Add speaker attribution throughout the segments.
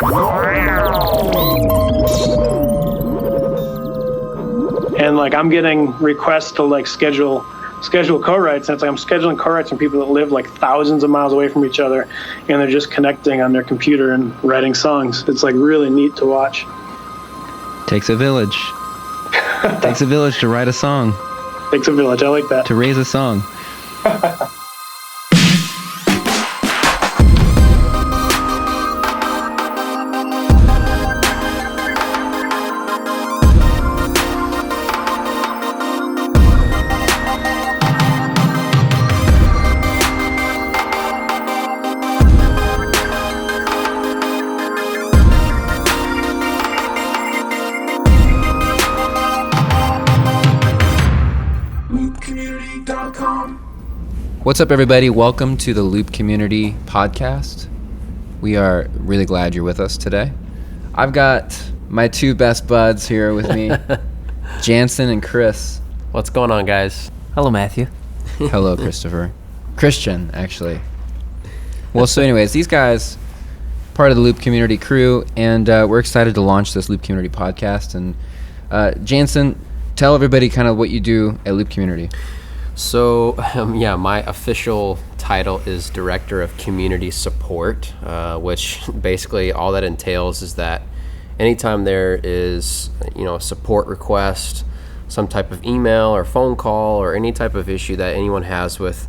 Speaker 1: And like I'm getting requests to like schedule co-writes, and it's like I'm scheduling co-writes from people that live like thousands of miles away from each other, and they're just connecting on their computer and writing songs. It's like really neat to watch.
Speaker 2: Takes a village. Takes a village to write a song.
Speaker 1: Takes a village. I like that.
Speaker 2: To raise a song. What's up, everybody? Welcome to the Loop Community Podcast. We are really glad you're with us today. I've got my two best buds here with me, Janson and Chris.
Speaker 3: What's going on, guys?
Speaker 4: Hello, Matthew.
Speaker 2: Hello, Christopher. Christian, actually. Well, so anyways, these guys, part of the Loop Community crew, and we're excited to launch this Loop Community Podcast. And Janson, tell everybody kind of what you do at Loop Community.
Speaker 3: So, my official title is Director of Community Support, which basically all that entails is that anytime there is, a support request, some type of email or phone call or any type of issue that anyone has with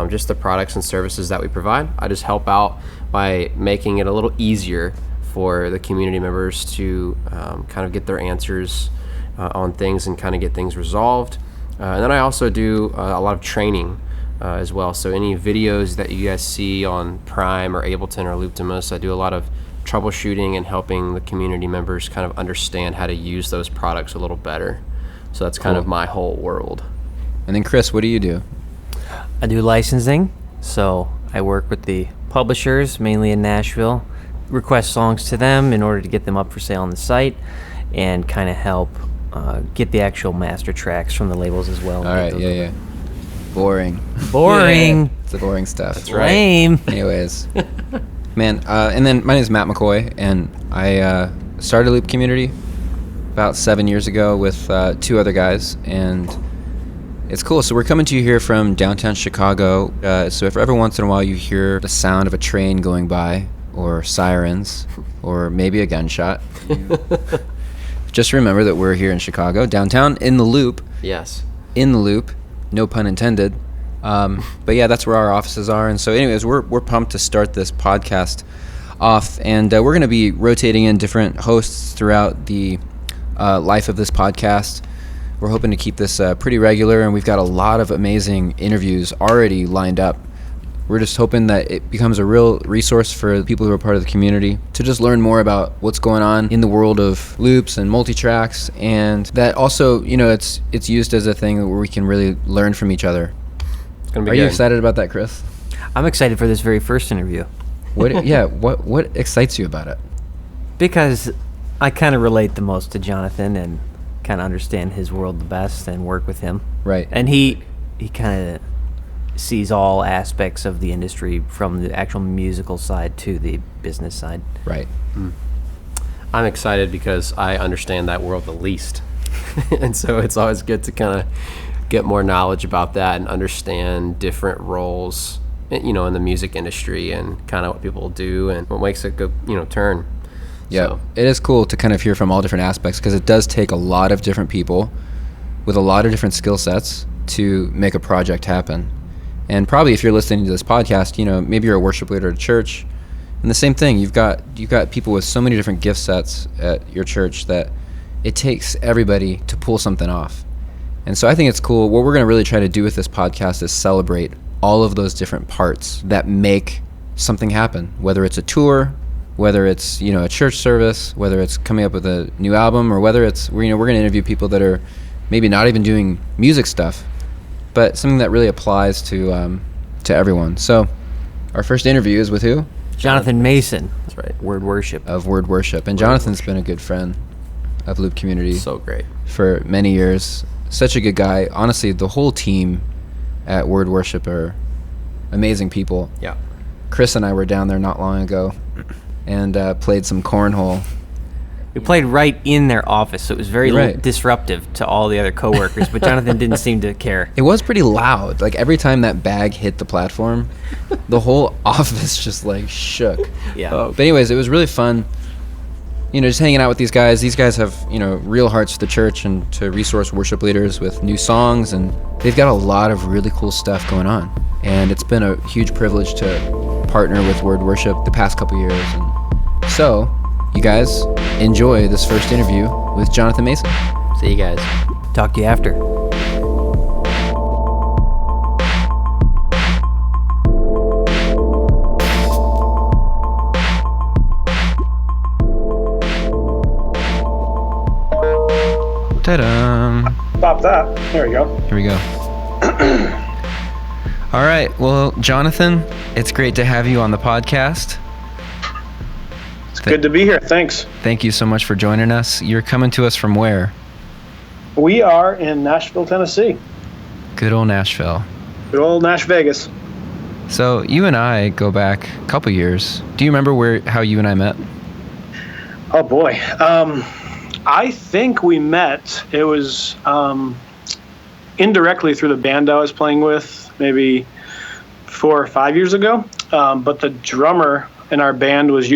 Speaker 3: just the products and services that we provide, I just help out by making it a little easier for the community members to kind of get their answers on things and kind of get things resolved. And then I also do a lot of training as well. So any videos that you guys see on Prime or Ableton or Looptimus, I do a lot of troubleshooting and helping the community members kind of understand how to use those products a little better. So that's kind of my whole world.
Speaker 2: And then Chris, what do you do?
Speaker 4: I do licensing. So I work with the publishers, mainly in Nashville, request songs to them in order to get them up for sale on the site, and kind of help get the actual master tracks from the labels as well.
Speaker 2: All right, yeah. Boring.
Speaker 4: Yeah.
Speaker 2: It's the boring stuff.
Speaker 3: That's right.
Speaker 4: Lame.
Speaker 2: Anyways, man, and then my name is Matt McCoy, and I started Loop Community about 7 years ago with two other guys, and it's cool. So we're coming to you here from downtown Chicago. So if every once in a while you hear the sound of a train going by, or sirens, or maybe a gunshot, just remember that we're here in Chicago, downtown, in the Loop.
Speaker 3: Yes.
Speaker 2: In the Loop, no pun intended. But yeah, that's where our offices are. And so anyways, we're pumped to start this podcast off. And we're going to be rotating in different hosts throughout the life of this podcast. We're hoping to keep this pretty regular. And we've got a lot of amazing interviews already lined up. We're just hoping that it becomes a real resource for the people who are part of the community to just learn more about what's going on in the world of loops and multi-tracks, and that also, it's used as a thing where we can really learn from each other.
Speaker 3: It's gonna be
Speaker 2: Are
Speaker 3: good.
Speaker 2: you excited about that, Chris?
Speaker 4: I'm excited for this very first interview.
Speaker 2: What excites you about it?
Speaker 4: Because I kind of relate the most to Jonathan and kind of understand his world the best and work with him.
Speaker 2: Right.
Speaker 4: And he kind of sees all aspects of the industry from the actual musical side to the business side.
Speaker 2: Right.
Speaker 3: I'm excited because I understand that world the least. And so it's always good to kind of get more knowledge about that and understand different roles, in the music industry and kind of what people do and what makes it go, turn.
Speaker 2: Yeah.
Speaker 3: So.
Speaker 2: It is cool to kind of hear from all different aspects, because it does take a lot of different people with a lot of different skill sets to make a project happen. And probably if you're listening to this podcast, maybe you're a worship leader at a church, and the same thing. You've got people with so many different gift sets at your church that it takes everybody to pull something off. And so I think it's cool. What we're going to really try to do with this podcast is celebrate all of those different parts that make something happen, whether it's a tour, whether it's, a church service, whether it's coming up with a new album, or whether it's, we're going to interview people that are maybe not even doing music stuff, but something that really applies to everyone. So our first interview is with who?
Speaker 4: Jonathan Mason.
Speaker 3: That's right.
Speaker 4: Word Worship.
Speaker 2: Of Word Worship. And Jonathan's been a good friend of Loop Community.
Speaker 3: So great.
Speaker 2: For many years. Such a good guy. Honestly, the whole team at Word Worship are amazing people.
Speaker 3: Yeah.
Speaker 2: Chris and I were down there not long ago, and played some cornhole.
Speaker 4: We played right in their office, so it was very
Speaker 2: Right.
Speaker 4: disruptive to all the other coworkers, but Jonathan didn't seem to care.
Speaker 2: It was pretty loud. Like every time that bag hit the platform, the whole office just like shook.
Speaker 4: Yeah.
Speaker 2: But anyways, it was really fun. Just hanging out with these guys. These guys have, real hearts to the church and to resource worship leaders with new songs, and they've got a lot of really cool stuff going on. And it's been a huge privilege to partner with Word Worship the past couple years. And so, you guys enjoy this first interview with Jonathan Mason.
Speaker 3: See you guys.
Speaker 4: Talk to you after.
Speaker 2: Ta-da!
Speaker 1: Stop that. There we go.
Speaker 2: Here we go. All right. Well, Jonathan, it's great to have you on the podcast.
Speaker 1: It's good to be here. Thanks.
Speaker 2: Thank you so much for joining us. You're coming to us from where?
Speaker 1: We are in Nashville, Tennessee.
Speaker 2: Good old Nashville.
Speaker 1: Good old Nash Vegas.
Speaker 2: So you and I go back a couple years. Do you remember how you and I met?
Speaker 1: Oh boy. I think we met. It was indirectly through the band I was playing with, maybe 4 or 5 years ago. But the drummer in our band was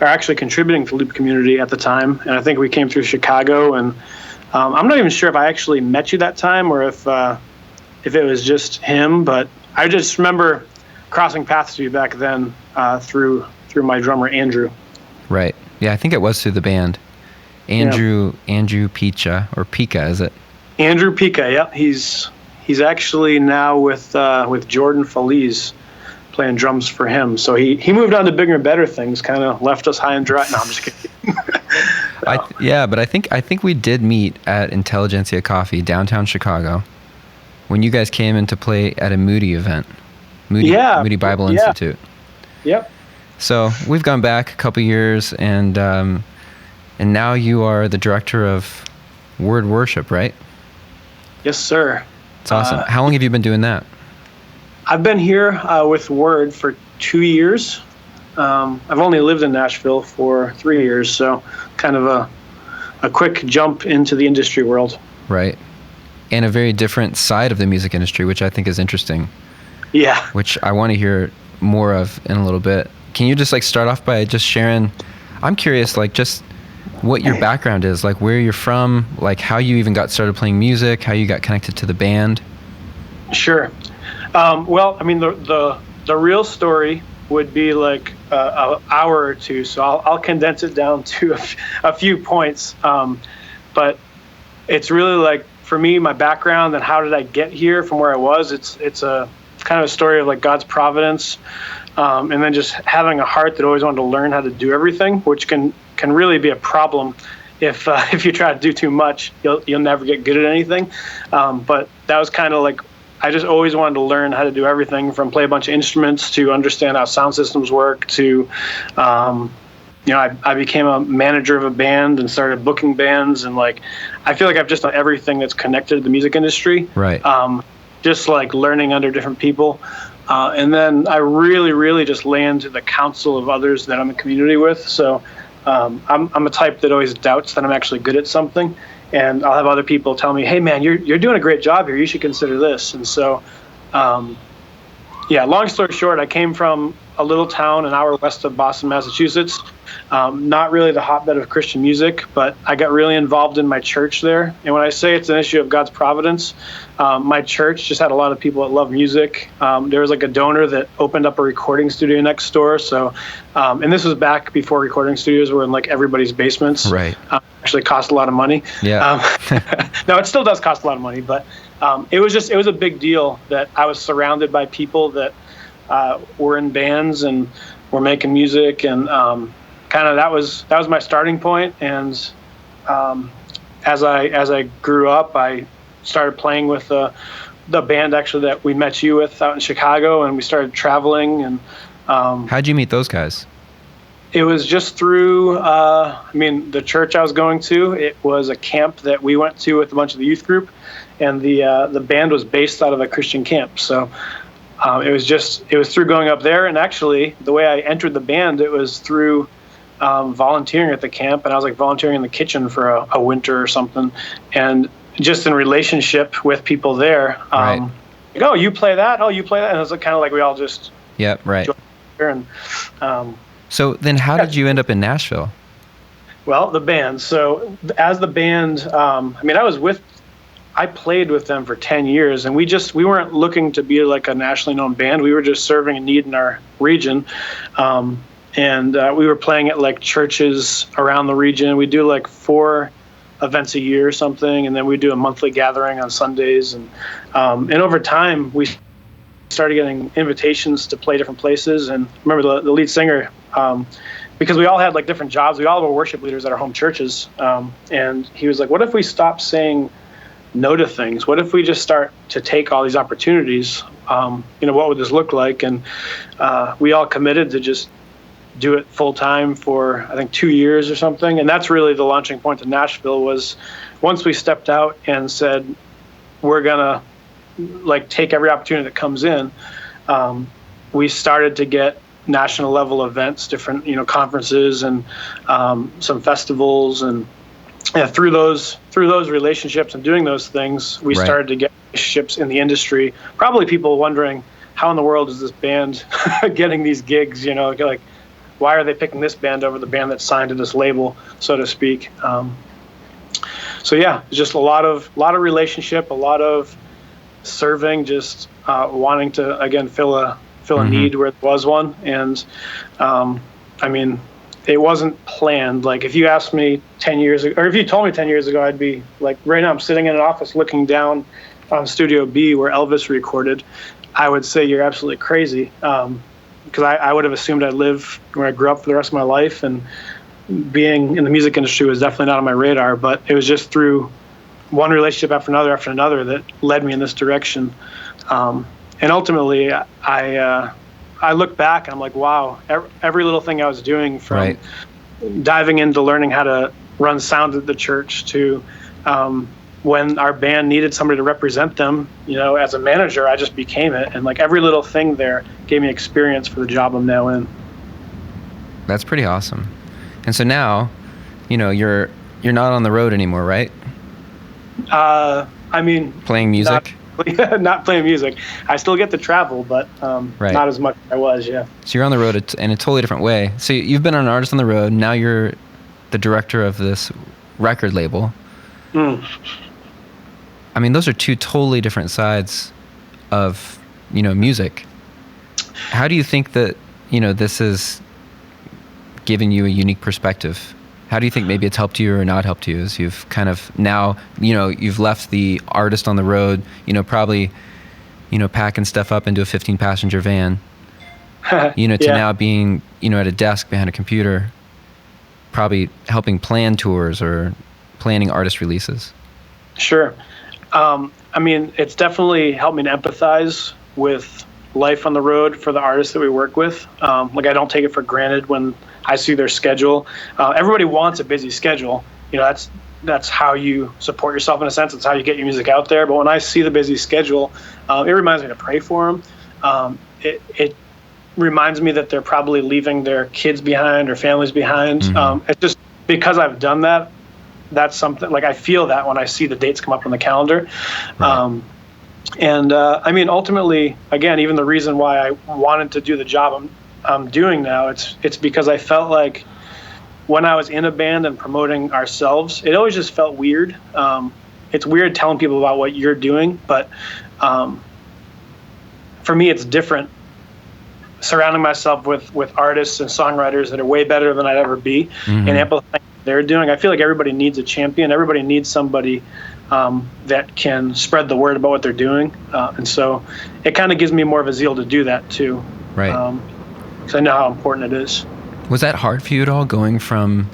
Speaker 1: actually contributing to Loop Community at the time, and I think we came through Chicago. And I'm not even sure if I actually met you that time or if it was just him. But I just remember crossing paths with you back then through my drummer Andrew.
Speaker 2: Right. Yeah, I think it was through the band. Andrew Pica, or Pica, is it?
Speaker 1: Andrew Pica, yep. He's actually now with Jordan Feliz playing drums for him. So he moved on to bigger and better things, kind of left us high and dry. No, I'm just kidding.
Speaker 2: But I think we did meet at Intelligentsia Coffee, downtown Chicago, when you guys came in to play at a Moody event. Moody Bible Institute.
Speaker 1: Yep.
Speaker 2: So we've gone back a couple years, and now you are the director of Word Worship, right?
Speaker 1: Yes, sir.
Speaker 2: It's awesome. How long have you been doing that?
Speaker 1: I've been here with Word for 2 years. I've only lived in Nashville for 3 years, so kind of a quick jump into the industry world.
Speaker 2: Right. And a very different side of the music industry, which I think is interesting.
Speaker 1: Yeah.
Speaker 2: Which I want to hear more of in a little bit. Can you just start off by just sharing, I'm curious, just what your background is, where you're from, how you even got started playing music, how you got connected to the band?
Speaker 1: Sure. Well, I mean, the real story would be an hour or two, so I'll condense it down to a few points. But it's really for me, my background and how did I get here from where I was. It's a kind of a story of God's providence, and then just having a heart that always wanted to learn how to do everything, which can really be a problem if you try to do too much. You'll never get good at anything. But that was kind of I just always wanted to learn how to do everything, from play a bunch of instruments to understand how sound systems work to, I became a manager of a band and started booking bands. And I feel like I've just done everything that's connected to the music industry.
Speaker 2: Right.
Speaker 1: Just learning under different people. And then I really, really just lay into the counsel of others that I'm in community with. So I'm a type that always doubts that I'm actually good at something. And I'll have other people tell me, hey, man, you're doing a great job here. You should consider this. And so, long story short, I came from a little town an hour west of Boston, Massachusetts. Not really the hotbed of Christian music, but I got really involved in my church there. And when I say it's an issue of God's providence, my church just had a lot of people that love music. There was a donor that opened up a recording studio next door. So, and this was back before recording studios were in everybody's basements.
Speaker 2: Right.
Speaker 1: Actually cost a lot of money.
Speaker 2: Yeah.
Speaker 1: No, it still does cost a lot of money, but it was a big deal that I was surrounded by people that were in bands and were making music, and kind of that was my starting point. And as I grew up, I started playing with the band actually that we met you with out in Chicago, and we started traveling. And
Speaker 2: how'd you meet those guys?
Speaker 1: It was just through the church I was going to. It was a camp that we went to with a bunch of the youth group, and the band was based out of a Christian camp. So it was through going up there, and actually the way I entered the band, it was through volunteering at the camp, and I was like volunteering in the kitchen for a winter or something, and just in relationship with people there.
Speaker 2: Right.
Speaker 1: Like, oh, you play that? Oh, you play that? And it was kind of like we all just
Speaker 2: right.
Speaker 1: And
Speaker 2: so then how did you end up in Nashville?
Speaker 1: well, the band. So as the band, I played with them for 10 years, and we weren't looking to be like a nationally known band. We were just serving a need in our region. And we were playing at like churches around the region. We do like 4 events a year or something, and then we do a monthly gathering on Sundays. And over time, we started getting invitations to play different places. And remember the lead singer, because we all had like different jobs. We all were worship leaders at our home churches. And he was like, what if we stop saying no to things? What if we just start to take all these opportunities? What would this look like? And we all committed to just do it full time for I think 2 years or something. And that's really the launching point to Nashville. Was once we stepped out and said we're gonna like take every opportunity that comes in, we started to get national level events, different conferences and some festivals, and through those relationships and doing those things, we started to get relationships in the industry. Probably people wondering, how in the world is this band getting these gigs? Like, why are they picking this band over the band that's signed to this label, so to speak? Just a lot of relationship, a lot of serving, just wanting to again fill a need where there was one. And it wasn't planned. Like if you asked me 10 years ago, or if you told me 10 years ago, I'd be like, right now I'm sitting in an office looking down on Studio B where Elvis recorded, I would say you're absolutely crazy. Because I would have assumed I'd live where I grew up for the rest of my life, and being in the music industry was definitely not on my radar. But it was just through one relationship after another that led me in this direction. And ultimately, I look back and I'm like, wow, every little thing I was doing, from diving into learning how to run sound at the church to when our band needed somebody to represent them, as a manager, I just became it. And like every little thing there gave me experience for the job I'm now in.
Speaker 2: That's pretty awesome. And so now, you're not on the road anymore, right? Playing music?
Speaker 1: Not playing music. I still get to travel, but not as much as I was, yeah. So
Speaker 2: you're on the road in a totally different way. So you've been an artist on the road. Now you're the director of this record label. Those are 2 totally different sides of, music. How do you think that, this has given you a unique perspective? How do you think maybe it's helped you or not helped you as you've kind of now, you've left the artist on the road, probably, packing stuff up into a 15-passenger van, to now being, at a desk behind a computer, probably helping plan tours or planning artist releases?
Speaker 1: Sure. It's definitely helped me to empathize with life on the road for the artists that we work with. I don't take it for granted when I see their schedule. Everybody wants a busy schedule. That's how you support yourself in a sense. It's how you get your music out there. But when I see the busy schedule, it reminds me to pray for them. It reminds me that they're probably leaving their kids behind or families behind. It's just because I've done that. That's something like I feel that when I see the dates come up on the calendar. Ultimately, again, even the reason why I wanted to do the job I'm doing now, it's because I felt like when I was in a band and promoting ourselves, it always just felt weird. It's weird telling people about what you're doing, but for me, it's different surrounding myself with artists and songwriters that are way better than I'd ever be and amplifying what they're doing. I feel like everybody needs a champion. Everybody needs somebody that can spread the word about what they're doing. And so it kind of gives me more of a zeal to do that too.
Speaker 2: Right.
Speaker 1: Because I know how important it is.
Speaker 2: Was that hard for you at all, going from,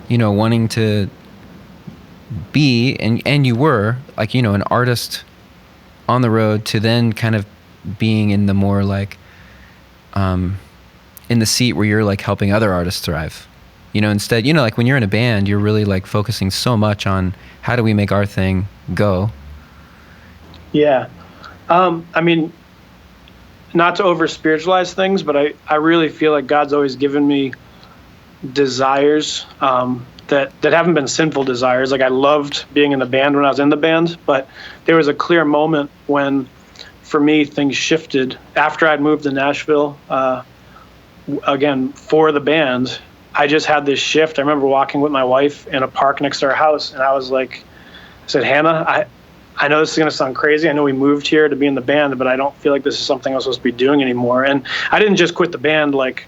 Speaker 2: wanting to be, and you were, like, an artist on the road, to then kind of being in the more like, in the seat where you're like helping other artists thrive? Instead, like when you're in a band, you're really like focusing so much on how do we make our thing go?
Speaker 1: Yeah. not to over spiritualize things, but I really feel like God's always given me desires that haven't been sinful desires. Like I loved being in the band when I was in the band, but there was a clear moment when, for me, things shifted after I'd moved to Nashville. Again, for the band, I just had this shift. I remember walking with my wife in a park next to our house, and I said, Hannah, I know this is going to sound crazy. I know we moved here to be in the band, but I don't feel like this is something I'm supposed to be doing anymore. And I didn't just quit the band like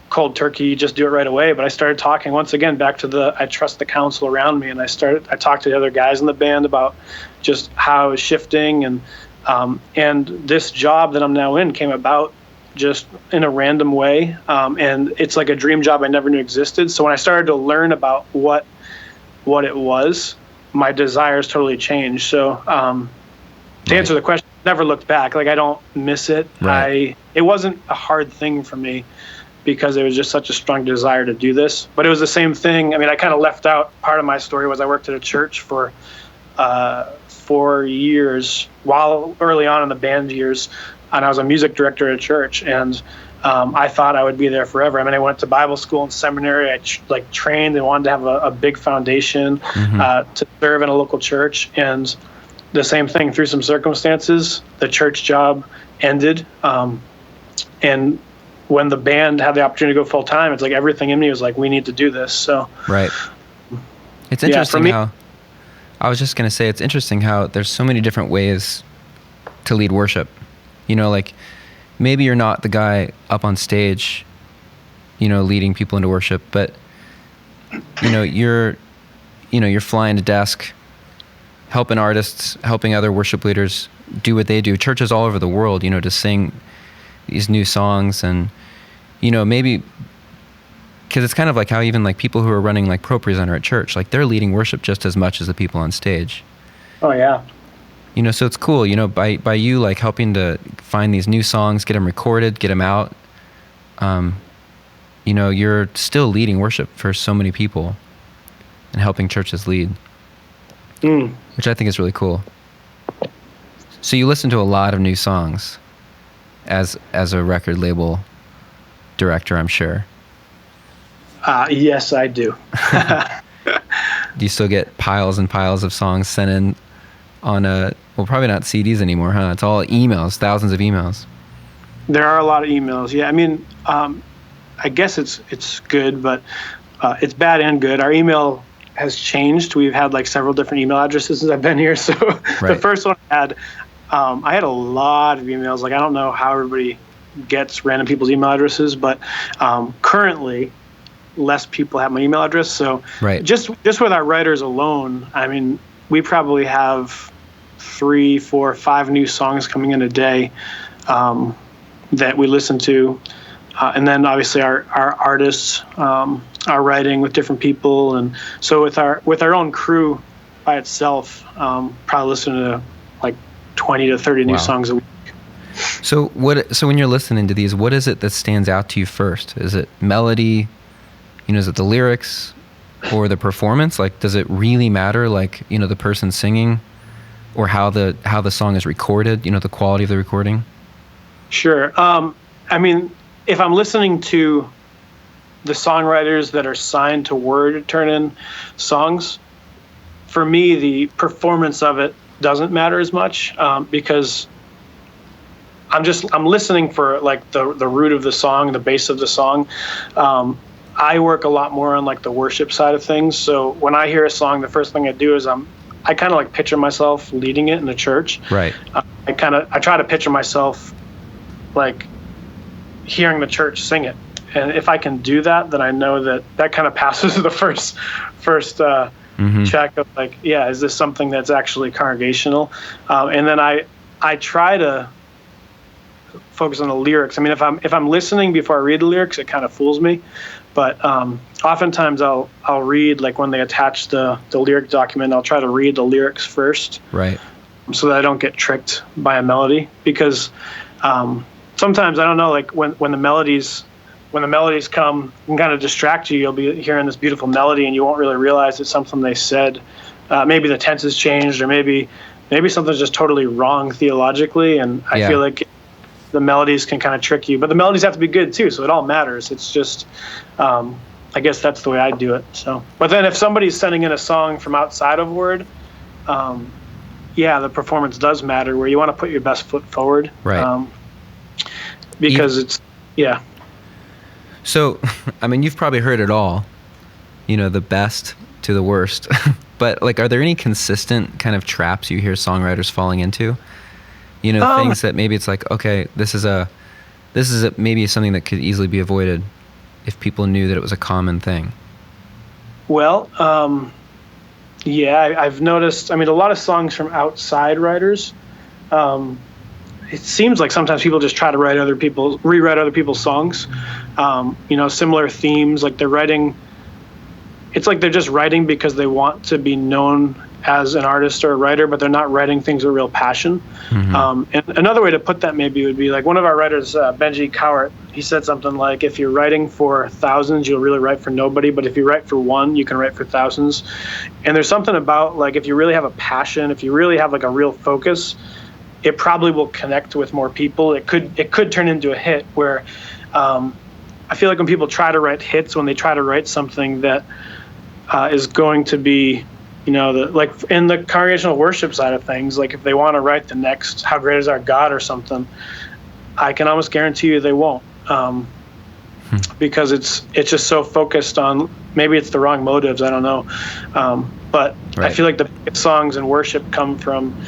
Speaker 1: cold turkey, just do it right away. But I started talking once again back to I trust the counsel around me, and I talked to the other guys in the band about just how I was shifting, and this job that I'm now in came about just in a random way, and it's like a dream job I never knew existed. So when I started to learn about what it was, my desires totally changed. So to answer the question, I never looked back. Like I don't miss it.
Speaker 2: Right.
Speaker 1: It wasn't a hard thing for me because it was just such a strong desire to do this. But it was the same thing. I mean, I kind of left out part of my story was I worked at a church for 4 years while early on in the band years, and I was a music director at a church, and I thought I would be there forever. I mean, I went to Bible school and seminary. I trained and wanted to have a big foundation to serve in a local church. And the same thing, through some circumstances, the church job ended. And when the band had the opportunity to go full time, it's like everything in me was like, we need to do this. So
Speaker 2: right. It's interesting how, I was just going to say, it's interesting how there's so many different ways to lead worship. You know, like maybe you're not the guy up on stage, you know, leading people into worship, but you're flying a desk, helping artists, helping other worship leaders do what they do. Churches all over the world, you know, to sing these new songs, and maybe because it's kind of like how even like people who are running like Pro Presenter at church, like they're leading worship just as much as the people on stage.
Speaker 1: Oh yeah.
Speaker 2: So it's cool, by you like helping to find these new songs, get them recorded, get them out. You're still leading worship for so many people and helping churches lead, which I think is really cool. So you listen to a lot of new songs as a record label director, I'm sure.
Speaker 1: Yes, I do.
Speaker 2: Do you still get piles and piles of songs sent in on probably not CDs anymore, huh? It's all emails, thousands of emails.
Speaker 1: There are a lot of emails. Yeah, I mean, I guess it's good, but it's bad and good. Our email has changed. We've had like several different email addresses since I've been here. So The first one I had a lot of emails. Like I don't know how everybody gets random people's email addresses, but currently less people have my email address. So just with our writers alone, I mean, we probably have 3, 4, 5 new songs coming in a day that we listen to. And then obviously our artists are writing with different people. And so with our own crew by itself, probably listen to like 20 to 30 new songs a week.
Speaker 2: So when you're listening to these, what is it that stands out to you first? Is it melody? Is it the lyrics or the performance? Like, does it really matter? Like, the person singing, or how the song is recorded, the quality of the recording? Sure.
Speaker 1: I mean, if I'm listening to the songwriters that are signed to Word turn in songs, for me, the performance of it doesn't matter as much, because I'm listening for like the root of the song, the base of the song. I work a lot more on like the worship side of things. So when I hear a song, the first thing I do is I kind of like picture myself leading it in the church.
Speaker 2: Right.
Speaker 1: I try to picture myself like hearing the church sing it. And if I can do that, then I know that kind of passes the first check of like, yeah, is this something that's actually congregational? And then I try to focus on the lyrics. I mean, if I'm listening before I read the lyrics, it kind of fools me. But oftentimes I'll read, like when they attach the lyric document, I'll try to read the lyrics first.
Speaker 2: Right.
Speaker 1: So that I don't get tricked by a melody, because sometimes, I don't know, like when the melodies come and kind of distract you, you'll be hearing this beautiful melody and you won't really realize it's something they said. Maybe the tense has changed, or maybe something's just totally wrong theologically. And I feel like the melodies can kind of trick you, but the melodies have to be good too, so it all matters. It's just, I guess that's the way I do it. So, but then if somebody's sending in a song from outside of Word, yeah, the performance does matter, where you want to put your best foot forward.
Speaker 2: Right.
Speaker 1: Because it's, yeah.
Speaker 2: So, I mean, you've probably heard it all, the best to the worst, but like, are there any consistent kind of traps you hear songwriters falling into? Things that maybe it's like, okay, this is maybe something that could easily be avoided if people knew that it was a common thing.
Speaker 1: Well, yeah, I've noticed, a lot of songs from outside writers, it seems like sometimes people just try to rewrite other people's songs. Similar themes, like it's like they're just writing because they want to be known as an artist or a writer, but they're not writing things with real passion. Mm-hmm. And another way to put that maybe would be like one of our writers, Benji Cowart, he said something like, if you're writing for thousands, you'll really write for nobody, but if you write for one, you can write for thousands. And there's something about like, if you really have a passion, if you really have like a real focus, it probably will connect with more people. It could turn into a hit where I feel like when people try to write hits, when they try to write something that is going to be, like in the congregational worship side of things, like if they want to write the next "How Great Is Our God" or something, I can almost guarantee you they won't, because it's just so focused on, maybe it's the wrong motives, I don't know, but right. I feel like the biggest songs in worship come from,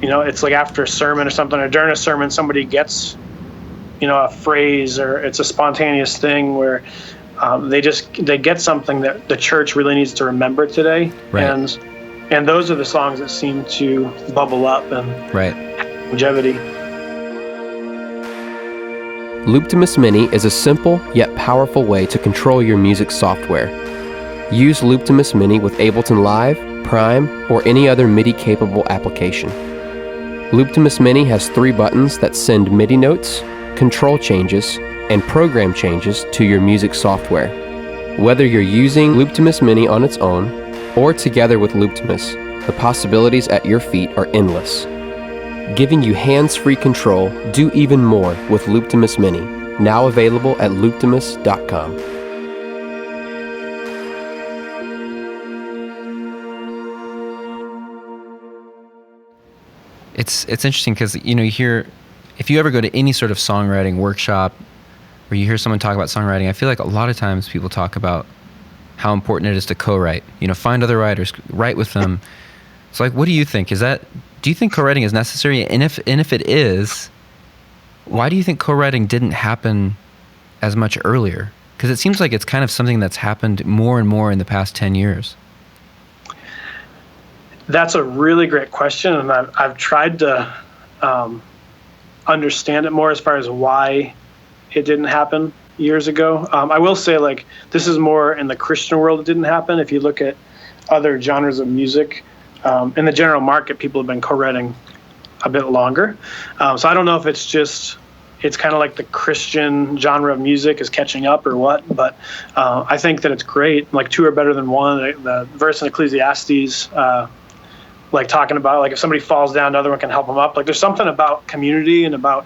Speaker 1: it's like after a sermon or something, or during a sermon, somebody gets, a phrase, or it's a spontaneous thing where they get something that the church really needs to remember today. Right. And those are the songs that seem to bubble up and
Speaker 2: right.
Speaker 1: longevity.
Speaker 3: Looptimus Mini is a simple yet powerful way to control your music software. Use Looptimus Mini with Ableton Live, Prime, or any other MIDI-capable application. Looptimus Mini has 3 buttons that send MIDI notes, control changes, and program changes to your music software. Whether you're using Looptimus Mini on its own or together with Looptimus, the possibilities at your feet are endless. Giving you hands-free control, do even more with Looptimus Mini, now available at looptimus.com.
Speaker 2: It's interesting because, you hear, if you ever go to any sort of songwriting workshop, or you hear someone talk about songwriting, I feel like a lot of times people talk about how important it is to co-write. Find other writers, write with them. It's like, what do you think? Do you think co-writing is necessary? And if it is, why do you think co-writing didn't happen as much earlier? Because it seems like it's kind of something that's happened more and more in the past 10 years.
Speaker 1: That's a really great question, and I've tried to understand it more as far as why it didn't happen years ago. I will say, like, this is more in the Christian world it didn't happen. If you look at other genres of music, in the general market, people have been co-writing a bit longer. So I don't know if it's kind of like the Christian genre of music is catching up or what, but I think that it's great. Like, 2 are better than 1. The verse in Ecclesiastes, like talking about, like, if somebody falls down, another one can help them up. Like, there's something about community and about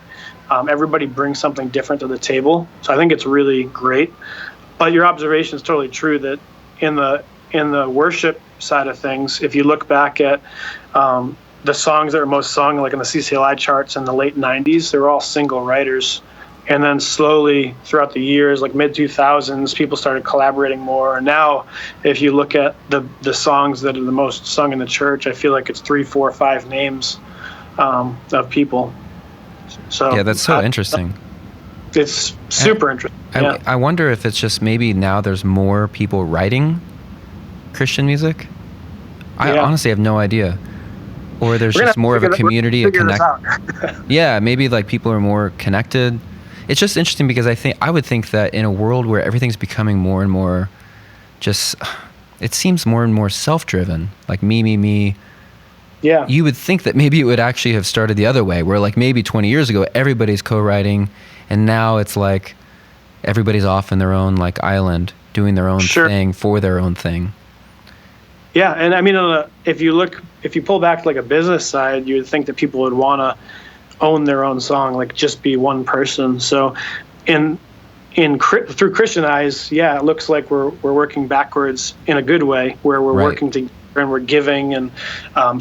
Speaker 1: everybody brings something different to the table. So I think it's really great. But your observation is totally true that in the worship side of things, if you look back at the songs that were most sung, like in the CCLI charts in the late 90s, they were all single writers. And then slowly throughout the years, like mid-2000s, people started collaborating more. And now, if you look at the songs that are the most sung in the church, I feel like it's 3, 4, 5 names of people. So
Speaker 2: yeah, that's so interesting.
Speaker 1: It's super interesting.
Speaker 2: I wonder if it's just maybe now there's more people writing Christian music. I honestly have no idea. Or there's just more of a community of connect. Yeah, maybe like people are more connected. It's just interesting because I would think that in a world where everything's becoming more and more just, it seems more and more self-driven, like me.
Speaker 1: Yeah.
Speaker 2: You would think that maybe it would actually have started the other way, where like maybe 20 years ago everybody's co-writing, and now it's like everybody's off in their own like island doing their own thing for their own thing.
Speaker 1: Yeah, and I mean, if you pull back to like a business side, you would think that people would want to own their own song, like just be one person. So through Christian eyes, yeah, it looks like we're working backwards in a good way, where we're working together and we're giving and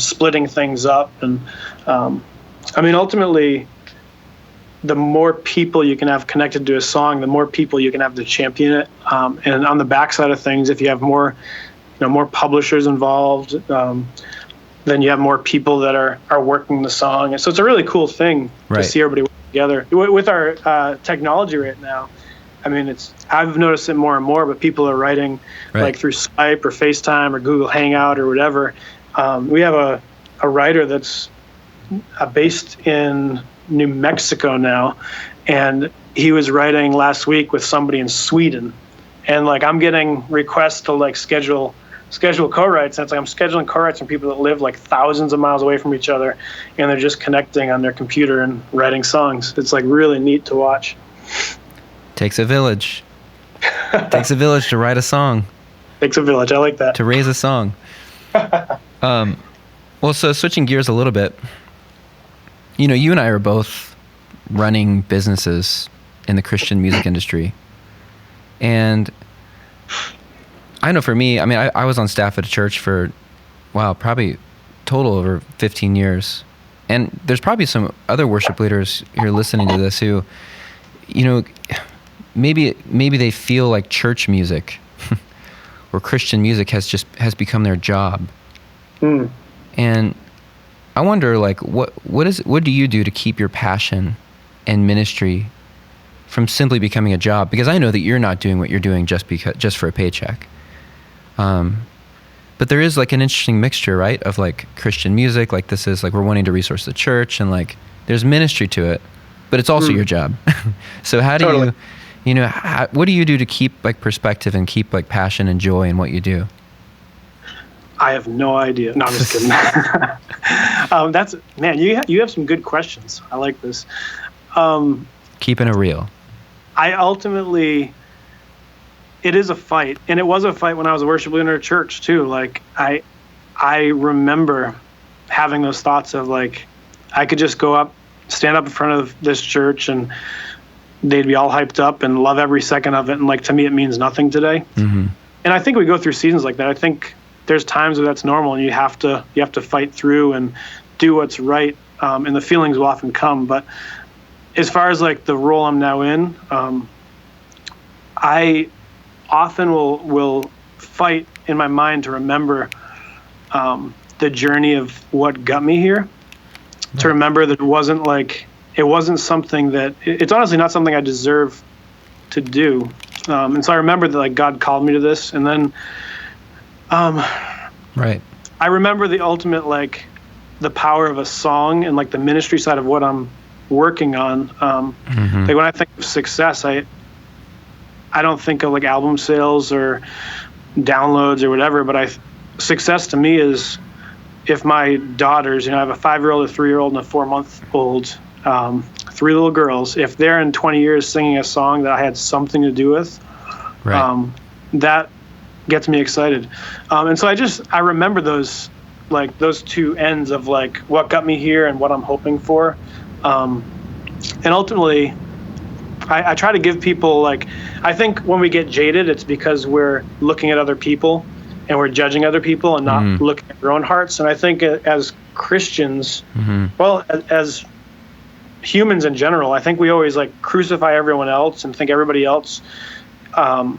Speaker 1: splitting things up. And I mean, ultimately, the more people you can have connected to a song, the more people you can have to champion it. And on the backside of things, if you have more publishers involved, then you have more people that are working the song. And so it's a really cool thing to see everybody work together. With our technology right now, I mean, I've noticed it more and more, but people are writing like through Skype or FaceTime or Google Hangout or whatever. We have a writer that's based in New Mexico now, and he was writing last week with somebody in Sweden. And like I'm getting requests to like schedule co-writes. And it's like I'm scheduling co-writes from people that live like thousands of miles away from each other, and they're just connecting on their computer and writing songs. It's like really neat to watch.
Speaker 2: Takes a village. Takes a village to write a song.
Speaker 1: Takes a village. I like that.
Speaker 2: To raise a song. Well, so switching gears a little bit, you know, you and I are both running businesses in the Christian music industry. And I know for me, I mean, I was on staff at a church for, probably total over 15 years. And there's probably some other worship leaders who are listening to this who, you know, maybe they feel like church music or Christian music has become their job. And I wonder, like, what do you do to keep your passion and ministry from simply becoming a job? Because I know that you're not doing what you're doing just for a paycheck. But there is like an interesting mixture, right, of like Christian music, like this is like we're wanting to resource the church, and like there's ministry to it, but it's also your job. So how do what do you do to keep like perspective and keep like passion and joy in what you do?
Speaker 1: I have no idea. No, I'm just kidding. You have some good questions. I like this.
Speaker 2: Keeping it real.
Speaker 1: It is a fight, and it was a fight when I was a worship leader in a church too. Like I remember having those thoughts of like, I could just stand up in front of this church and they'd be all hyped up and love every second of it. And like, to me, it means nothing today. Mm-hmm. And I think we go through seasons like that. I think there's times where that's normal, and you have to fight through and do what's right. And the feelings will often come. But as far as like the role I'm now in, I often will fight in my mind to remember the journey of what got me here. Right. To remember that it wasn't something that it's honestly not something I deserve to do. And so I remember that like God called me to this, and then
Speaker 2: right.
Speaker 1: I remember the ultimate like the power of a song and like the ministry side of what I'm working on. Like when I think of success, I don't think of like album sales or downloads or whatever, but success to me is if my daughters, I have a 5-year-old, a 3-year-old, and a 4-month-old, 3 little girls, if they're in 20 years singing a song that I had something to do with, right. That gets me excited. And so I remember those two ends of like what got me here and what I'm hoping for. And ultimately, I try to give people like, I think when we get jaded, it's because we're looking at other people and we're judging other people and not looking at our own hearts. And I think as Christians, as humans in general, I think we always like crucify everyone else and think everybody else,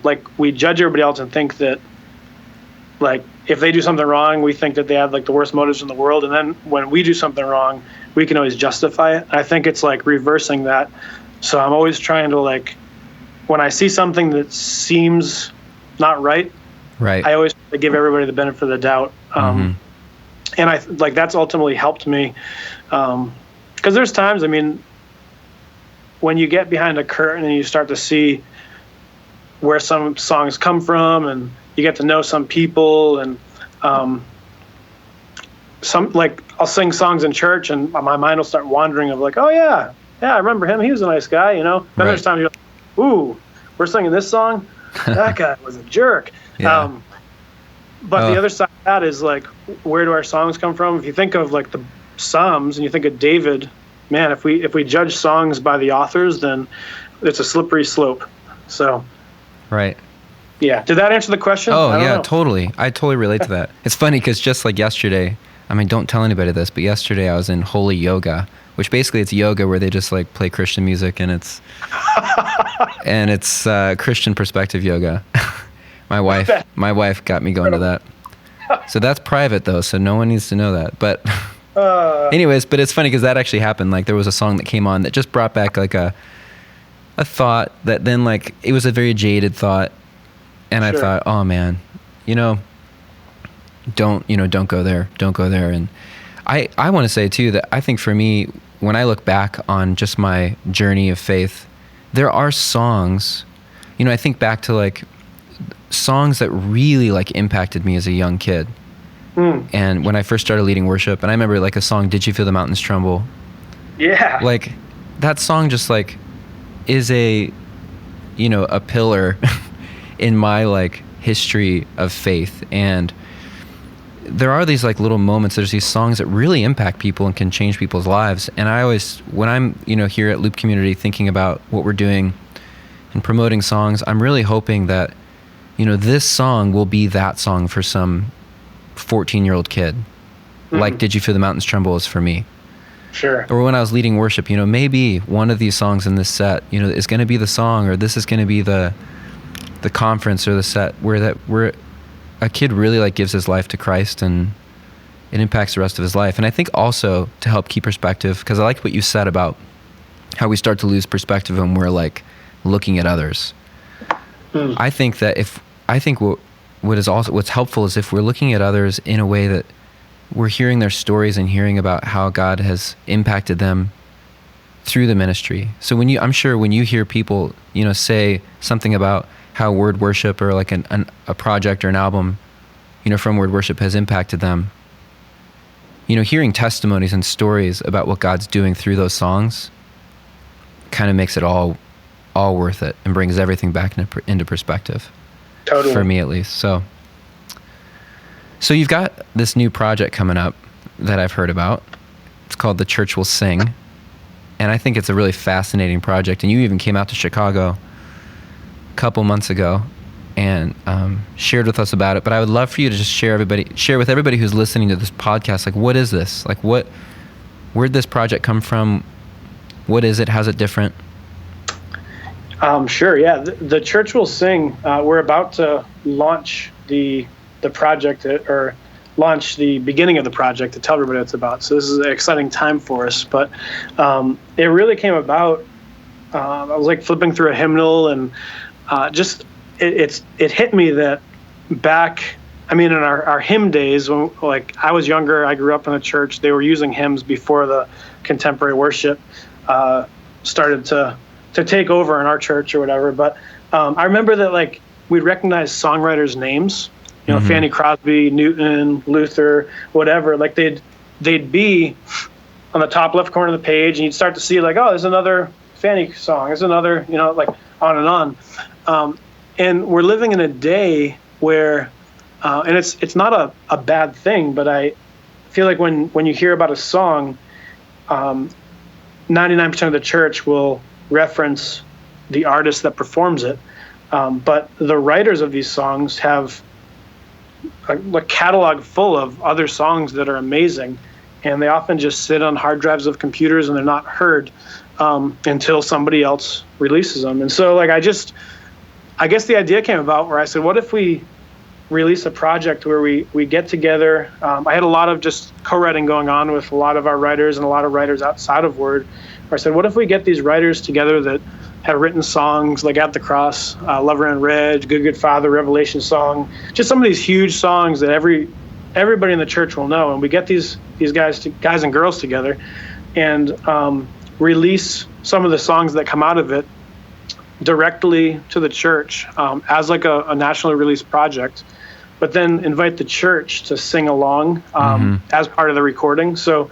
Speaker 1: like we judge everybody else and think that like if they do something wrong, we think that they have like the worst motives in the world. And then when we do something wrong, we can always justify it. I think it's like reversing that. So I'm always trying to like, when I see something that seems not right, I always give everybody the benefit of the doubt. And I like that's ultimately helped me. Because there's times, I mean, when you get behind a curtain and you start to see where some songs come from, and you get to know some people, and some like I'll sing songs in church, and my mind will start wandering of like, oh yeah, I remember him. He was a nice guy, Then there's times you're like, ooh, we're singing this song. That guy was a jerk. Yeah. But the other side of that is like, where do our songs come from? If you think of like the Psalms and you think of David, man, if we judge songs by the authors, then it's a slippery slope. So,
Speaker 2: Right.
Speaker 1: yeah. Did that answer the question?
Speaker 2: Oh,
Speaker 1: I don't
Speaker 2: yeah,
Speaker 1: know.
Speaker 2: totally. I totally relate to that. It's funny because just like yesterday, I mean, don't tell anybody this, but yesterday I was in Holy Yoga, which basically it's yoga where they just like play Christian music, and it's Christian perspective yoga. My wife got me going to that. So that's private though, so no one needs to know that. But anyways, but it's funny because that actually happened. Like there was a song that came on that just brought back like a thought that then like it was a very jaded thought, and I thought, oh man, don't go there, and I want to say too that I think for me, when I look back on just my journey of faith, there are songs, I think back to like songs that really like impacted me as a young kid. And when I first started leading worship, and I remember like a song, Did You Feel the Mountains Tremble?
Speaker 1: Yeah.
Speaker 2: Like that song just like is a pillar in my like history of faith. And there are these like little moments, there's these songs that really impact people and can change people's lives. And I always, when I'm, here at Loop Community thinking about what we're doing and promoting songs, I'm really hoping that, this song will be that song for some 14-year-old kid. Like Did You Feel the Mountains Tremble is for me.
Speaker 1: Sure.
Speaker 2: Or when I was leading worship, maybe one of these songs in this set, is going to be the song, or this is going to be the conference or the set where a kid really like gives his life to Christ and it impacts the rest of his life. And I think also to help keep perspective, because I like what you said about how we start to lose perspective when we're like looking at others. I think that what's helpful is if we're looking at others in a way that we're hearing their stories and hearing about how God has impacted them through the ministry. So I'm sure when you hear people, say something about how Word Worship or like a project or an album, from Word Worship has impacted them, hearing testimonies and stories about what God's doing through those songs kind of makes it all worth it and brings everything back into perspective.
Speaker 1: Totally.
Speaker 2: For me at least. So you've got this new project coming up that I've heard about. It's called The Church Will Sing. And I think it's a really fascinating project. And you even came out to Chicago a couple months ago and shared with us about it. But I would love for you to just share with everybody who's listening to this podcast, like, what is this? Like, where'd this project come from? What is it? How's it different?
Speaker 1: Sure. Yeah. The Church Will Sing. We're about to launch the project, or launch the beginning of the project, to tell everybody what it's about. So this is an exciting time for us. But it really came about. I was like flipping through a hymnal, and it hit me that back. I mean, in our hymn days, when like I was younger, I grew up in a church. They were using hymns before the contemporary worship started to take over in our church or whatever. But I remember that like we'd recognize songwriters' names, Fanny Crosby, Newton, Luther, whatever. Like they'd be on the top left corner of the page, and you'd start to see like, oh, there's another Fanny song. There's another, like on and on. And we're living in a day where, and it's not a bad thing, but I feel like when you hear about a song, 99% of the church will reference the artist that performs it, but the writers of these songs have a catalog full of other songs that are amazing, and they often just sit on hard drives of computers and they're not heard until somebody else releases them. And so like I guess the idea came about where I said, what if we release a project where we get together. I had a lot of just co-writing going on with a lot of our writers and a lot of writers outside of Word, where I said, what if we get these writers together that have written songs like At the Cross, Lover and Red, Good Father, Revelation Song, just some of these huge songs that everybody in the church will know. And we get these guys and girls together and release some of the songs that come out of it directly to the church as like a nationally released project, but then invite the church to sing along as part of the recording. So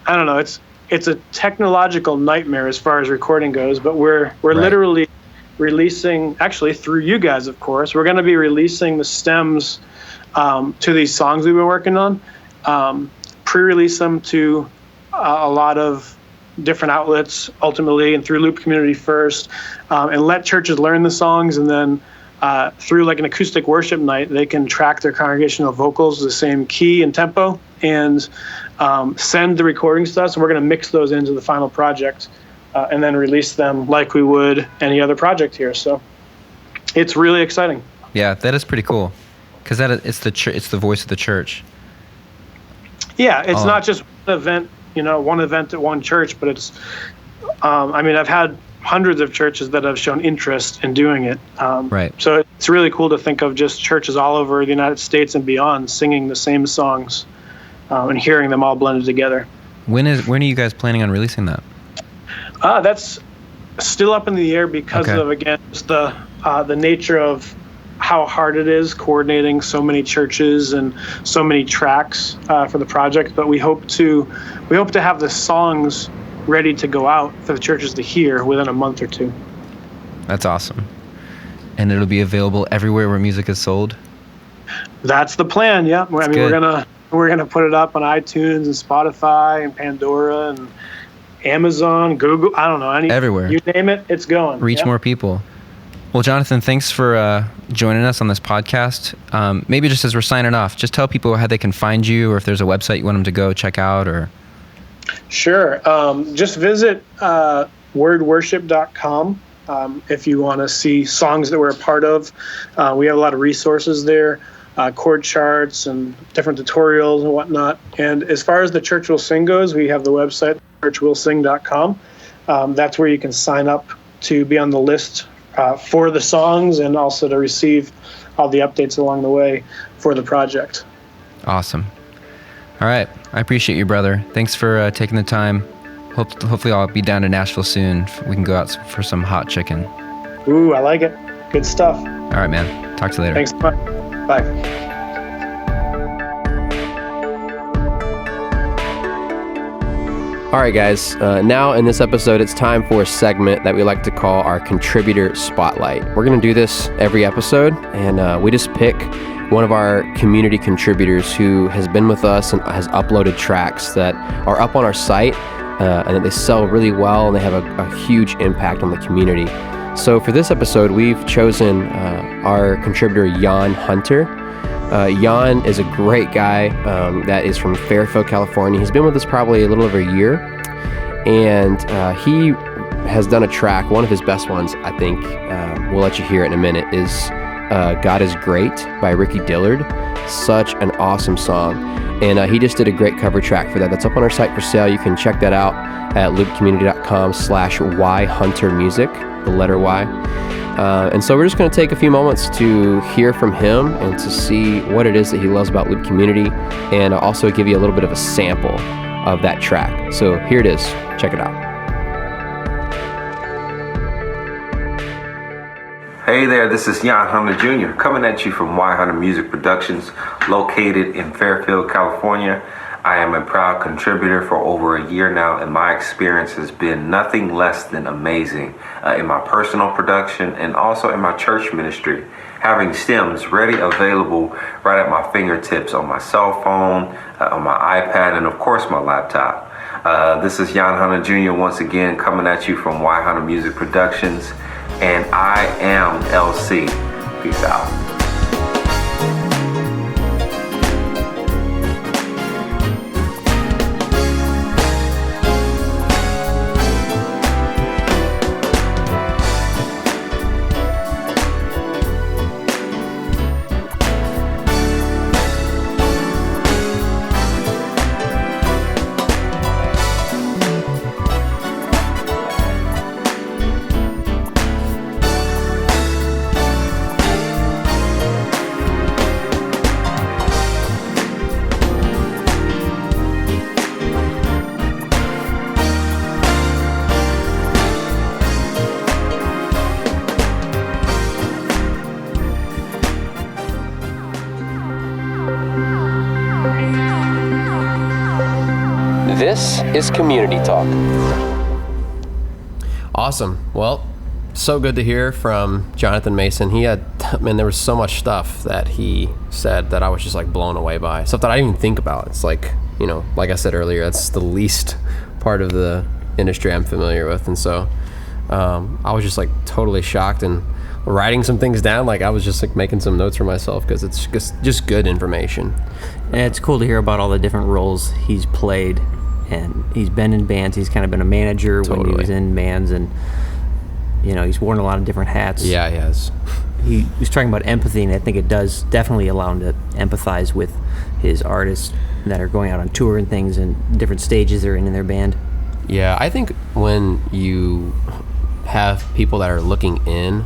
Speaker 1: I don't know, it's a technological nightmare as far as recording goes, but we're literally releasing, actually through you guys, of course, we're going to be releasing the stems to these songs we've been working on, pre-release them to a lot of different outlets ultimately, and through Loop Community first, and let churches learn the songs, and then through like an acoustic worship night, they can track their congregational vocals the same key and tempo, and send the recordings to us. And we're going to mix those into the final project, and then release them like we would any other project here. So it's really exciting.
Speaker 2: Yeah, that is pretty cool, because it's the voice of the church.
Speaker 1: Yeah, it's not just one event at one church, but it's, I've had hundreds of churches that have shown interest in doing it.
Speaker 2: Right.
Speaker 1: So it's really cool to think of just churches all over the United States and beyond singing the same songs, and hearing them all blended together.
Speaker 2: When are you guys planning on releasing that?
Speaker 1: That's still up in the air because of, again, just the nature of how hard it is coordinating so many churches and so many tracks for the project. But we hope to have the songs ready to go out for the churches to hear within a month or two.
Speaker 2: That's awesome. And it'll be available everywhere where music is sold?
Speaker 1: That's the plan, yeah. We're gonna put it up on iTunes and Spotify and Pandora and Amazon, Google, I don't know, everywhere. You name it, it's going.
Speaker 2: Reach more people. Well, Jonathan, thanks for joining us on this podcast. Maybe just as we're signing off, just tell people how they can find you, or if there's a website you want them to go check out, or...
Speaker 1: Sure. Just visit wordworship.com if you want to see songs that we're a part of. We have a lot of resources there, chord charts and different tutorials and whatnot. And as far as the Church Will Sing goes, we have the website, churchwillsing.com. That's where you can sign up to be on the list for the songs, and also to receive all the updates along the way for the project.
Speaker 2: Awesome. All right. I appreciate you, brother. Thanks for taking the time. Hopefully I'll be down to Nashville soon. We can go out for some hot chicken.
Speaker 1: Ooh, I like it. Good stuff.
Speaker 2: All right, man. Talk to you later.
Speaker 1: Thanks. Bye. Bye.
Speaker 3: All right, guys. Now in this episode, it's time for a segment that we like to call our Contributor Spotlight. We're going to do this every episode, and we just pick one of our community contributors who has been with us and has uploaded tracks that are up on our site, and that they sell really well, and they have a huge impact on the community. So for this episode, we've chosen our contributor, Yaahn Hunter. Yaahn is a great guy that is from Fairfield, California. He's been with us probably a little over a year, and he has done a track. One of his best ones, I think, we'll let you hear it in a minute, is God is Great by Ricky Dillard. Such an awesome song. And he just did a great cover track for that. That's up on our site for sale. You can check that out at loopcommunity.com/yhuntermusic, the letter Y. And so we're just going to take a few moments to hear from him and to see what it is that he loves about Loop Community, and also give you a little bit of a sample of that track. So here it is. Check it out.
Speaker 5: Hey there, this is Yaahn Hunter Jr. coming at you from Yaahn Hunter Music Productions, located in Fairfield, California. I am a proud contributor for over a year now, and my experience has been nothing less than amazing in my personal production and also in my church ministry. Having stems ready, available right at my fingertips on my cell phone, on my iPad, and of course my laptop. This is Yaahn Hunter Jr. once again coming at you from Yaahn Hunter Music Productions. And I am LC. Peace out.
Speaker 3: This is Community Talk. Awesome. Well, so good to hear from Jonathan Mason. There was so much stuff that he said that I was just like blown away by. Stuff that I didn't even think about. It's like, like I said earlier, that's the least part of the industry I'm familiar with. And so I was just like totally shocked and writing some things down. Like I was just like making some notes for myself because it's just good information.
Speaker 4: And it's cool to hear about all the different roles he's played, and he's been in bands. He's kind of been a manager when he was in bands, and he's worn a lot of different hats.
Speaker 3: Yeah, he has.
Speaker 4: He was talking about empathy, and I think it does definitely allow him to empathize with his artists that are going out on tour and things, and different stages they're in their band.
Speaker 3: Yeah, I think when you have people that are looking in,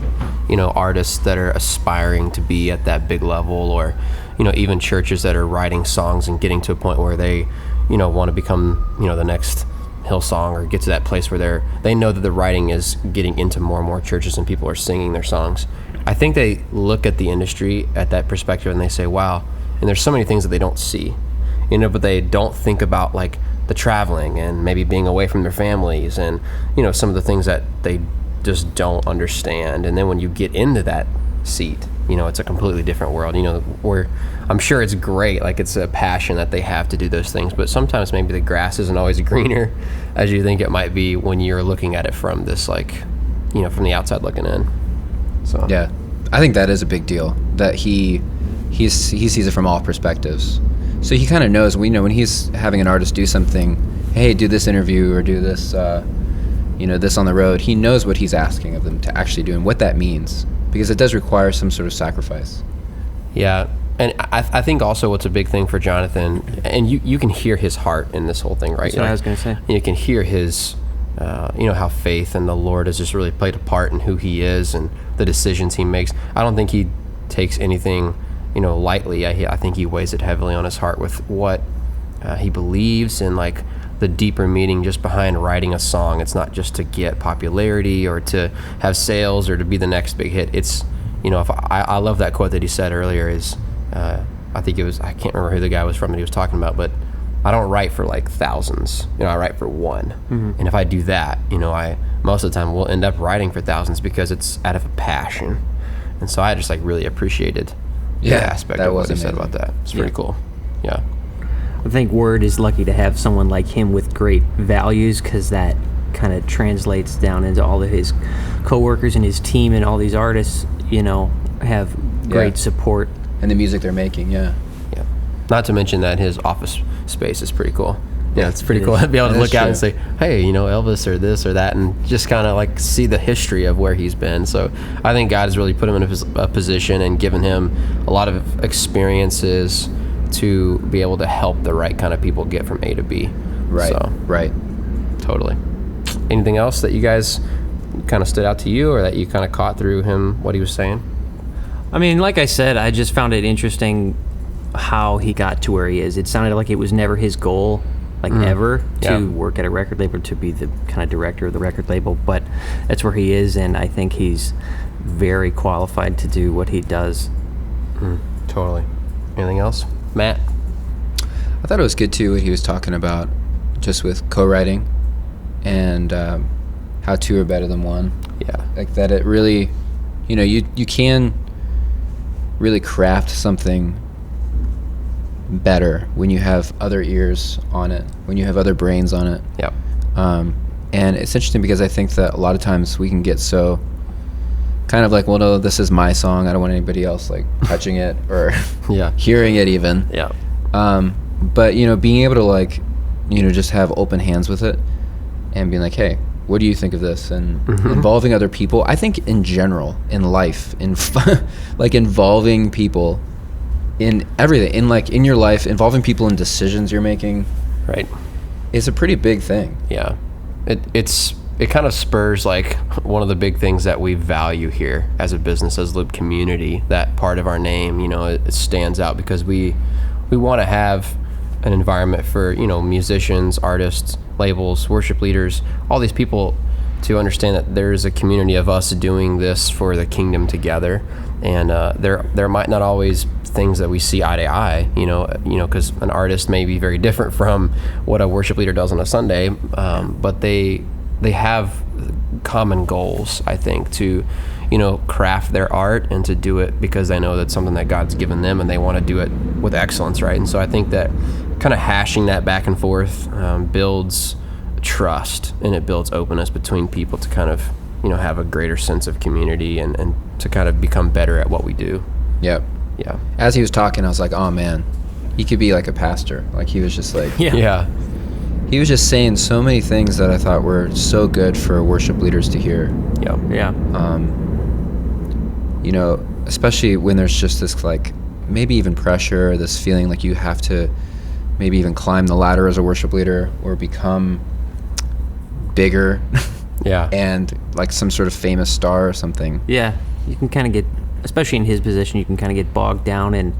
Speaker 3: artists that are aspiring to be at that big level, or even churches that are writing songs and getting to a point where they want to become the next Hillsong, or get to that place where they know that the writing is getting into more and more churches and people are singing their songs. I think they look at the industry at that perspective and they say, wow, and there's so many things that they don't see, but they don't think about like the traveling and maybe being away from their families and some of the things that they just don't understand. And then when you get into that seat, it's a completely different world, where I'm sure it's great, like it's a passion that they have to do those things, but sometimes maybe the grass isn't always greener as you think it might be when you're looking at it from this, like, from the outside looking in. So
Speaker 2: yeah, I think that is a big deal, that he sees it from all perspectives. So he kind of knows, when he's having an artist do something, hey, do this interview or do this, this on the road, he knows what he's asking of them to actually do and what that means, because it does require some sort of sacrifice.
Speaker 3: Yeah, and I think also what's a big thing for Jonathan, and you can hear his heart in this whole thing, right?
Speaker 4: That's what I was going to say.
Speaker 3: You can hear his, how faith in the Lord has just really played a part in who he is and the decisions he makes. I don't think he takes anything, lightly. I think he weighs it heavily on his heart with what he believes, and like the deeper meaning just behind writing a song. It's not just to get popularity or to have sales or to be the next big hit. It's, if I love that quote that he said earlier is, I think it was, I can't remember who the guy was from that he was talking about, but I don't write for like thousands, I write for one. Mm-hmm. And if I do that, I most of the time will end up writing for thousands because it's out of a passion. And so I just like really appreciated the aspect of what he said about that. It's pretty cool. Yeah.
Speaker 4: I think Word is lucky to have someone like him with great values, because that kind of translates down into all of his coworkers and his team, and all these artists, have great support.
Speaker 2: And the music they're making, yeah.
Speaker 3: Not to mention that his office space is pretty cool. Yeah, it's pretty cool to be able to look out and say, hey, Elvis or this or that, and just kind of like see the history of where he's been. So I think God has really put him in a position and given him a lot of experiences to be able to help the right kind of people get from A to B.
Speaker 2: Right.
Speaker 3: So,
Speaker 2: right.
Speaker 3: Totally. Anything else that you guys kind of stood out to you, or that you kind of caught through him, what he was saying?
Speaker 4: I mean, like I said, I just found it interesting how he got to where he is. It sounded like it was never his goal, ever, to work at a record label, to be the kind of director of the record label, but that's where he is, and I think he's very qualified to do what he does.
Speaker 3: Totally. Anything else? Matt?
Speaker 2: I thought it was good too what he was talking about, just with co-writing and how two are better than one.
Speaker 3: Yeah.
Speaker 2: Like that it really, you can really craft something better when you have other ears on it, when you have other brains on it.
Speaker 3: Yep.
Speaker 2: And it's interesting because I think that a lot of times we can get so kind of like, well, no, this is my song, I don't want anybody else like touching it or hearing it even.
Speaker 3: Yeah.
Speaker 2: But being able to like, just have open hands with it and being like, hey, what do you think of this? And involving other people. I think in general, in life, like involving people in everything, in your life, involving people in decisions you're making.
Speaker 3: Right.
Speaker 2: Is a pretty big thing.
Speaker 3: Yeah. It kind of spurs like one of the big things that we value here as a business, as Loop Community. That part of our name, it stands out because we want to have an environment for musicians, artists, labels, worship leaders, all these people to understand that there's a community of us doing this for the kingdom together. And there might not always things that we see eye to eye, because an artist may be very different from what a worship leader does on a Sunday, but they have common goals, I think, to craft their art and to do it because they know that's something that God's given them and they want to do it with excellence, right? And so I think that kind of hashing that back and forth builds trust, and it builds openness between people to kind of, have a greater sense of community and to kind of become better at what we do.
Speaker 2: Yep.
Speaker 3: Yeah.
Speaker 2: As he was talking, I was like, oh man, he could be like a pastor. Like he was just like,
Speaker 3: Yeah.
Speaker 2: he was just saying so many things that I thought were so good for worship leaders to hear.
Speaker 3: Yeah.
Speaker 4: Yeah.
Speaker 2: Especially when there's just this like maybe even pressure, this feeling like you have to maybe even climb the ladder as a worship leader or become bigger.
Speaker 3: Yeah.
Speaker 2: And like some sort of famous star or something.
Speaker 4: Yeah, you can kind of get, especially in his position, you can kind of get bogged down in,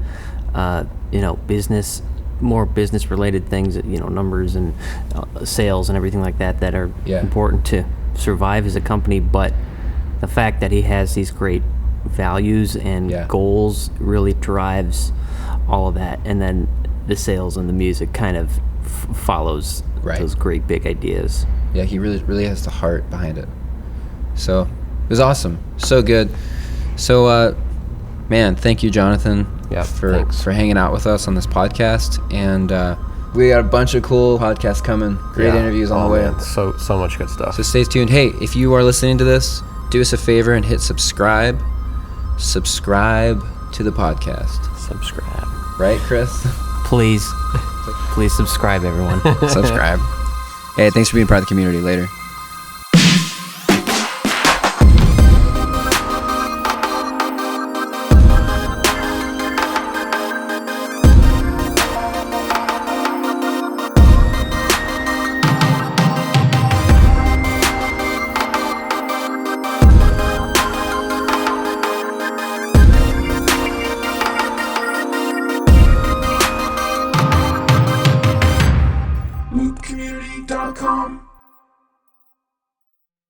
Speaker 4: more business related things, numbers and sales and everything like that are important to survive as a company. But the fact that he has these great values and goals really drives all of that. And then the sales and the music kind of follows those great big ideas.
Speaker 2: Yeah, he really has the heart behind it. So it was awesome. So good. So, man, thank you, Jonathan, for hanging out with us on this podcast. And we got a bunch of cool podcasts coming. Great interviews on the way.
Speaker 3: Man. So much good stuff.
Speaker 2: So stay tuned. Hey, if you are listening to this, do us a favor and hit subscribe. Subscribe to the podcast.
Speaker 3: Subscribe.
Speaker 2: Right, Chris?
Speaker 4: Please subscribe, everyone.
Speaker 2: Subscribe. Hey, thanks for being part of the community. Later.